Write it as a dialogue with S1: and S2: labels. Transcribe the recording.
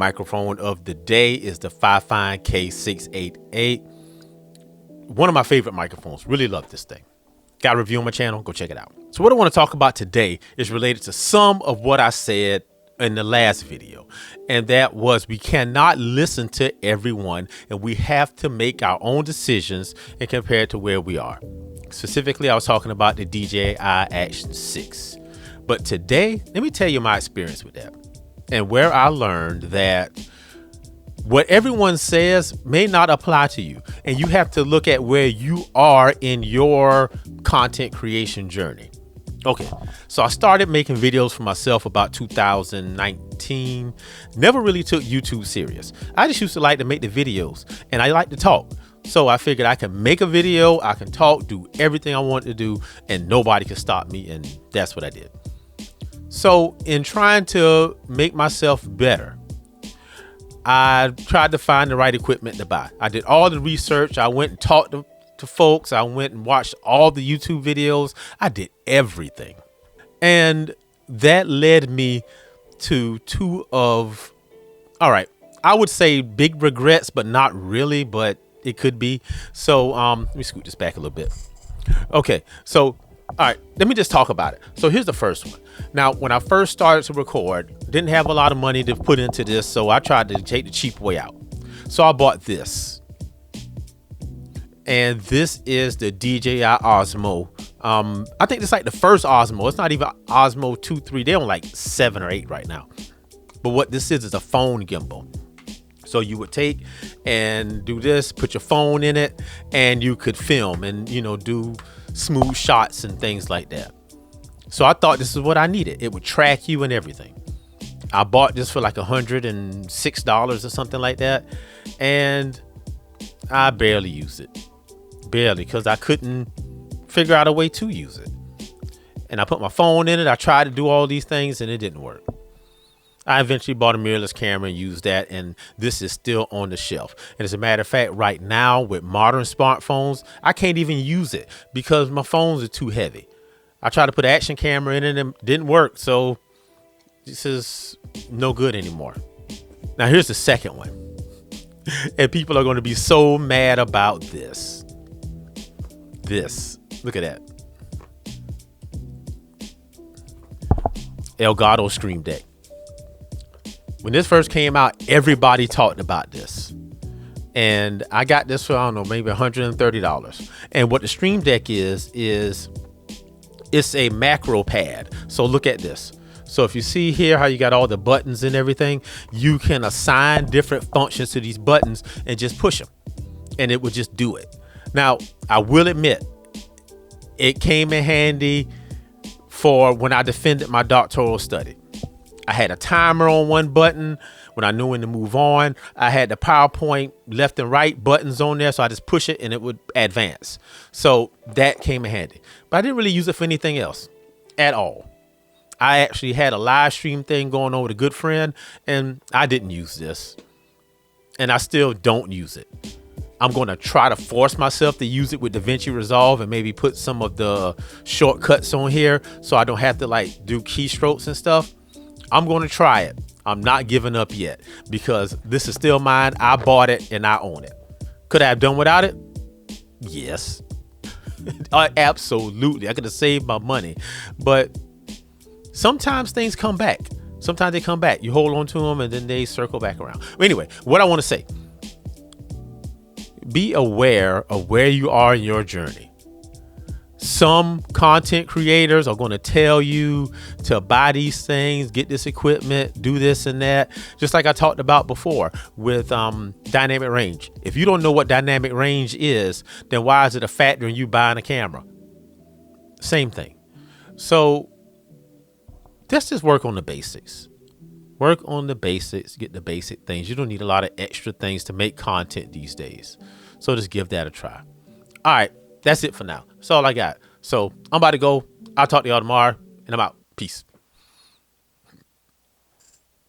S1: microphone of the day is the Fifine K688. One of my favorite microphones. Really love this thing. Got a review on my channel. Go check it out. So what I want to talk about today is related to some of what I said in the last video. And that was we cannot listen to everyone and we have to make our own decisions and compare it to where we are. Specifically, I was talking about the DJI Action 6. But today, let me tell you my experience with that and where I learned that what everyone says may not apply to you. And you have to look at where you are in your content creation journey. Okay, so I started making videos for myself about 2019. Never really took YouTube serious. I just used to like to make the videos and I like to talk. So I figured I can make a video, I can talk, do everything I want to do, and nobody can stop me. And that's what I did. So in trying to make myself better, I tried to find the right equipment to buy. I did all the research. I went and talked to folks. I went and watched all the YouTube videos. I did everything. And that led me to I would say big regrets, but not really, but it could be. So let me scoot this back a little bit. Okay, so all right, let me just talk about it. So here's the first one. Now, when I first started to record, didn't have a lot of money to put into this, so I tried to take the cheap way out. So I bought this. And this is the DJI Osmo. I think it's like the first Osmo. It's not even Osmo 2, 3. They're on like 7 or 8 right now. But what this is a phone gimbal. So you would take and do this, put your phone in it, and you could film and, you know, do smooth shots and things like that. So I thought this is what I needed. It would track you and everything. I bought this for like $106 or something like that. And I barely used it. Barely, because I couldn't figure out a way to use it. And I put my phone in it. I tried to do all these things and it didn't work. I eventually bought a mirrorless camera and used that, and this is still on the shelf. And as a matter of fact, right now with modern smartphones, I can't even use it because my phones are too heavy. I tried to put an action camera in it and it didn't work, so this is no good anymore. Now here's the second one. And people are going to be so mad about this. Look at that. Elgato Stream Deck. When this first came out, everybody talked about this. And I got this for, I don't know, maybe $130. And what the Stream Deck is it's a macro pad. So look at this. So if you see here how you got all the buttons and everything, you can assign different functions to these buttons and just push them. And it will just do it. Now, I will admit, it came in handy for when I defended my doctoral study. I had a timer on one button when I knew when to move on. I had the PowerPoint left and right buttons on there, so I just push it and it would advance. So that came in handy. But I didn't really use it for anything else at all. I actually had a live stream thing going on with a good friend, and I didn't use this. And I still don't use it. I'm going to try to force myself to use it with DaVinci Resolve and maybe put some of the shortcuts on here so I don't have to like do keystrokes and stuff. I'm going to try it. I'm not giving up yet because this is still mine. I bought it and I own it. Could I have done without it? Yes. Absolutely. I could have saved my money. But sometimes things come back. Sometimes they come back. You hold on to them and then they circle back around. Anyway, what I want to say. Be aware of where you are in your journey. Some content creators are going to tell you to buy these things, get this equipment, do this and that. Just like I talked about before with dynamic range. If you don't know what dynamic range is, then why is it a factor in you buying a camera? Same thing. So let's just work on the basics. Work on the basics, get the basic things. You don't need a lot of extra things to make content these days. So just give that a try. All right. That's it for now. That's all I got. So I'm about to go. I'll talk to y'all tomorrow and I'm out. Peace.